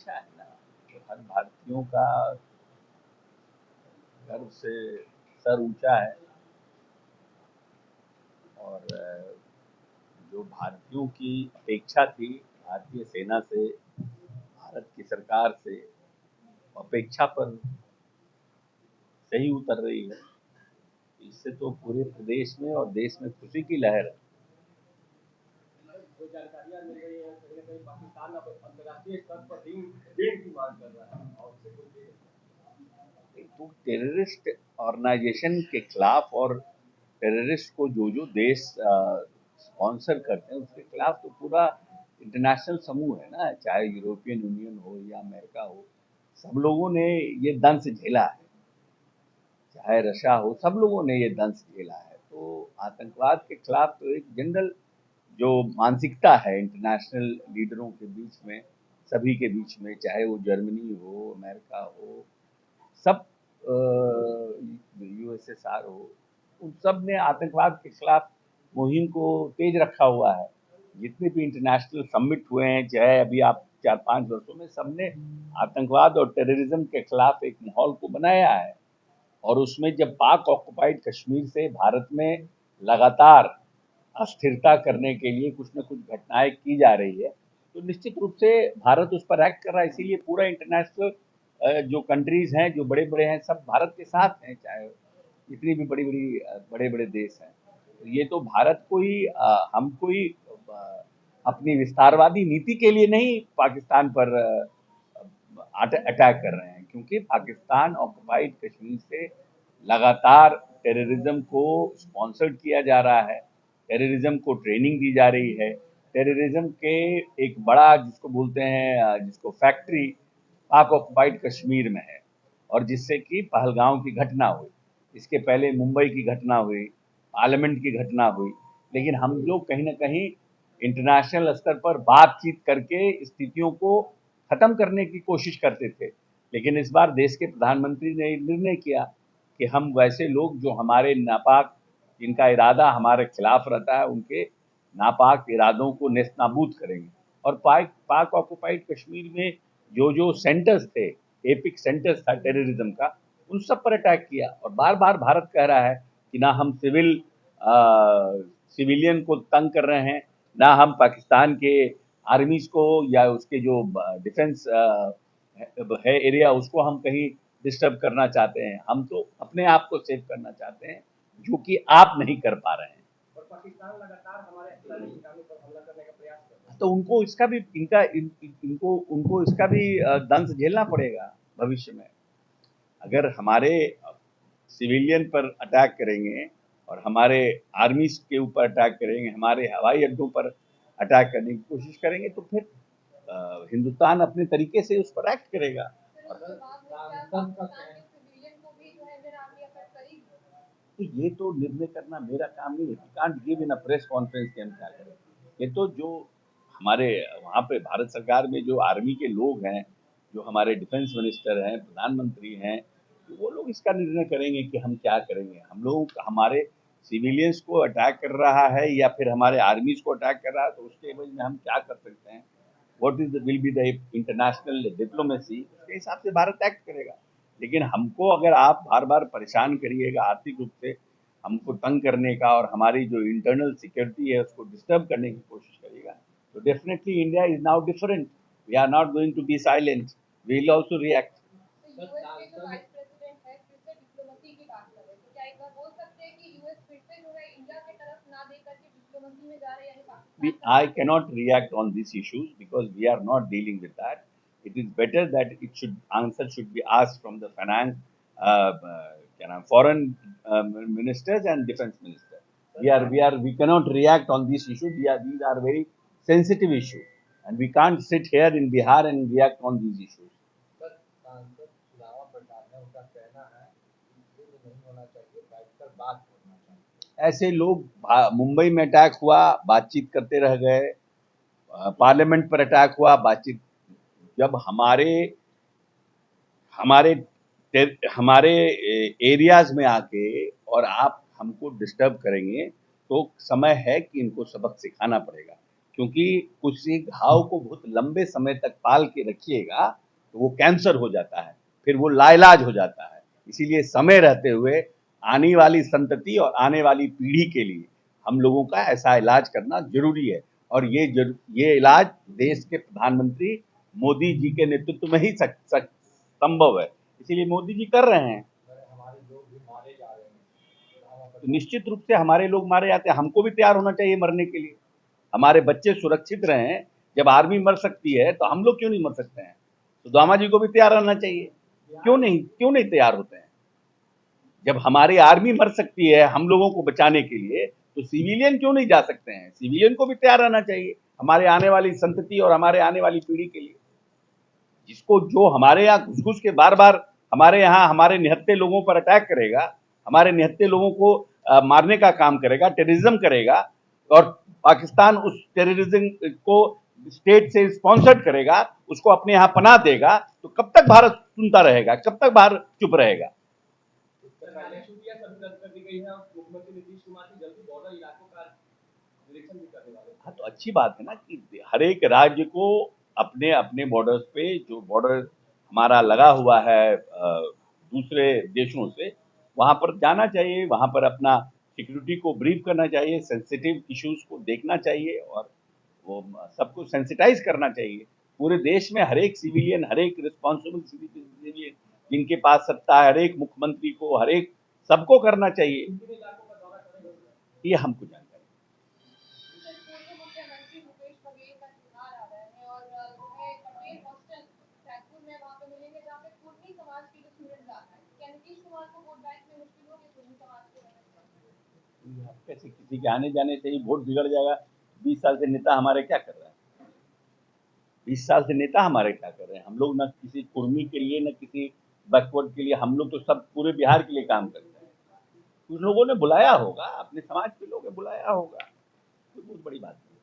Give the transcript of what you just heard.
अपेक्षा है ना, तो हर भारतीयों का गर्व से सर ऊंचा है। और जो भारतीयों की अपेक्षा थी भारतीय सेना से, भारत की सरकार से, अपेक्षा पर सही उतर रही है। इससे तो पूरे प्रदेश में और देश में खुशी की लहर है। जो जानकारियां मिल रही है कहीं ना कहीं पाकिस्तान अब अंतर्राष्ट्रीय स्तर पर ऋण की मांग कर रहा है और उससे कोई तो टेररिस्ट ऑर्गेनाइजेशन के खिलाफ और टेररिस्ट को जो जो देश स्पॉन्सर करते हैं उसके खिलाफ तो पूरा इंटरनेशनल समूह है ना, चाहे यूरोपियन यूनियन हो या अमेरिका हो, सब लोगों ने ये दंश झेला है। चाहे रशिया हो, सब लोगों ने ये दंश झेला है। तो आतंकवाद के खिलाफ तो एक जनरल जो मानसिकता है इंटरनेशनल लीडरों के बीच में, सभी के बीच में, चाहे वो जर्मनी हो, अमेरिका हो, सब यूएसएसआर हो, उन सब ने आतंकवाद के खिलाफ मुहिम को तेज रखा हुआ है। जितने भी इंटरनेशनल समिट हुए हैं, चाहे अभी आप 4-5 वर्षों में, सबने आतंकवाद और टेररिज्म के खिलाफ एक माहौल को बनाया है। और उसमें जब पाक ऑक्युपाइड कश्मीर से भारत में लगातार अस्थिरता करने के लिए कुछ न कुछ घटनाएं की जा रही है, तो निश्चित रूप से भारत उस पर एक्ट कर रहा है। इसीलिए पूरा इंटरनेशनल जो कंट्रीज हैं, जो बड़े बड़े हैं, सब भारत के साथ हैं, चाहे जितनी भी बड़ी बड़ी बड़े बड़े देश हैं। तो ये तो भारत को ही हम कोई अपनी विस्तारवादी नीति के लिए नहीं पाकिस्तान पर अटैक कर रहे हैं, क्योंकि पाकिस्तान ऑक्युपाइड कश्मीर से लगातार टेररिज्म को स्पॉन्सर्ड किया जा रहा है, टेररिज्म को ट्रेनिंग दी जा रही है। टेररिज्म के एक बड़ा जिसको बोलते हैं, जिसको फैक्ट्री पाक ऑक्युपाइड कश्मीर में है, और जिससे कि पहलगांव की घटना हुई, इसके पहले मुंबई की घटना हुई, पार्लियामेंट की घटना हुई। लेकिन हम लोग कहीं ना कहीं इंटरनेशनल स्तर पर बातचीत करके स्थितियों को खत्म करने की कोशिश करते थे। लेकिन इस बार देश के प्रधानमंत्री ने निर्णय किया कि हम वैसे लोग जो हमारे नापाक, जिनका इरादा हमारे खिलाफ रहता है, उनके नापाक इरादों को नेस्तनाबूद करेंगे। और पाक ऑक्युपाइड कश्मीर में जो जो सेंटर्स थे, एपिक सेंटर्स था टेररिज्म का, उन सब पर अटैक किया। और बार बार भारत कह रहा है कि ना हम सिविलियन को तंग कर रहे हैं, ना हम पाकिस्तान के आर्मीज को या उसके जो डिफेंस है एरिया, उसको हम कहीं डिस्टर्ब करना चाहते हैं। हम तो अपने आप को सेव करना चाहते हैं, जो कि आप नहीं कर पा रहे हैं। और पाकिस्तान लगातार हमारे सैन्य ठिकानों पर हमला करने का प्रयास कर रहा है। तो उनको इसका भी इनको उनको इसका भी दंश झेलना पड़ेगा भविष्य में। अगर हमारे सिविलियन पर अटैक करेंगे और हमारे आर्मी के ऊपर अटैक करेंगे, हमारे हवाई अड्डों पर अटैक करने की कोशिश करेंगे, तो फिर हिंदुस्तान अपने तरीके से उस पर एक्ट करेगा। तो ये तो निर्णय करना मेरा काम नहीं है। Can't give in a press conference कि हम क्या करें। ये तो जो हमारे वहाँ पे भारत सरकार में जो आर्मी के लोग हैं, जो हमारे डिफेंस मिनिस्टर हैं, प्रधानमंत्री हैं, तो वो लोग इसका निर्णय करेंगे कि हम क्या करेंगे। हम लोग हमारे सिविलियंस को अटैक कर रहा है या फिर हमारे आर्मीज को अटैक कर रहा है, तो उसके एवज में हम क्या कर सकते हैं, what is will be the international diplomacy, उसके हिसाब से भारत एक्ट करेगा। लेकिन हमको अगर आप बार बार परेशान करिएगा आर्थिक रूप से, हमको तंग करने का और हमारी जो इंटरनल सिक्योरिटी है उसको डिस्टर्ब करने की कोशिश करिएगा, तो definitely India is now different. We are not going to be silent, we will also react. I cannot react on these issues because we are not dealing with that. It is better that answer should be asked from the finance, foreign ministers and defense minister. We cannot react on these issues. These are very sensitive issues, and we can't sit here in Bihar and react on these issues. ऐसे लोग, मुंबई में attack हुआ, बातचीत करते रह गए, parliament पर attack हुआ, बातचीत। जब हमारे हमारे हमारे एरियाज में आके और आप हमको डिस्टर्ब करेंगे, तो समय है कि इनको सबक सिखाना पड़ेगा। क्योंकि किसी घाव को बहुत लंबे समय तक पाल के रखिएगा तो वो कैंसर हो जाता है, फिर वो लाइलाज हो जाता है। इसीलिए समय रहते हुए आने वाली संतति और आने वाली पीढ़ी के लिए हम लोगों का ऐसा इलाज करना जरूरी है। और ये इलाज देश के प्रधानमंत्री मोदी जी के नेतृत्व में ही संभव है, इसीलिए मोदी जी कर रहे हैं। हमारे लोग भी मारे जा रहे हैं, तो निश्चित रूप से हमारे लोग मारे जाते हैं, हमको भी तैयार होना चाहिए मरने के लिए। हमारे बच्चे सुरक्षित रहें, जब आर्मी मर सकती है तो हम लोग क्यों नहीं मर सकते हैं? सुदामा जी को भी तैयार रहना चाहिए, क्यों नहीं तैयार होते हैं? जब हमारी आर्मी मर सकती है हम लोगों को बचाने के लिए, तो सिविलियन क्यों नहीं जा सकते हैं? सिविलियन को भी तैयार रहना चाहिए हमारे आने वाली संतति और हमारे आने वाली पीढ़ी के लिए। जिसको जो हमारे यहाँ घुस घुस के बार बार हमारे यहाँ हमारे निहत्थे लोगों पर अटैक करेगा, हमारे निहत्थे लोगों को मारने का काम करेगा, टेररिज्म करेगा, और पाकिस्तान उस टेररिज्म को स्टेट से स्पॉन्सर्ड करेगा, उसको अपने यहाँ पनाह देगा, तो कब तक भारत सुनता रहेगा, कब तक भारत चुप रहेगा? पहले छुट्टियां सभी रद्द कर दी गई है और मुख्यमंत्री नीतीश कुमार की जल्दी बॉर्डर इलाकों का निरीक्षण भी करने वाले हैं। हाँ, तो अच्छी बात है ना कि हर एक राज्य को अपने अपने बॉर्डर्स पे, जो बॉर्डर हमारा लगा हुआ है दूसरे देशों से, वहां पर जाना चाहिए, वहां पर अपना सिक्योरिटी को ब्रीफ करना चाहिए, सेंसिटिव इश्यूज को देखना चाहिए, और वो सबको सेंसिटाइज करना चाहिए। पूरे देश में हर एक सिविलियन, हर एक रिस्पॉन्सिबल सिविलियन जिनके पास सत्ता है, हर एक मुख्यमंत्री को, हर एक सबको करना चाहिए। किन इलाकों का दौरा करेंगे? ये हमको जानकारी। पूर्व मुख्यमंत्री भूपेश बघेल का त्योहार आ रहा है और जो है पटेल हॉस्टल सैदपुर में वहाँ पे मिलेंगे जहाँ पे कुर्मी समाज के स्टूडेंट आ रहा है। क्या नीतीश कुमार को वोट बैंक में मुश्किल होगी कुर्मी समाज के रहने? कैसे किसी के आने जाने से ही वोट बिगड़ जाएगा? 20 साल से नेता हमारे क्या कर रहे हैं? 20 साल से नेता हमारे क्या कर रहे हैं? हम लोग न किसी कुर्मी के लिए, न किसी बैकवर्ड के लिए, हम लोग तो सब पूरे बिहार के लिए काम करते हैं। कुछ लोगों ने बुलाया होगा, अपने समाज के लोगों ने बुलाया होगा, कोई बहुत बड़ी बात नहीं।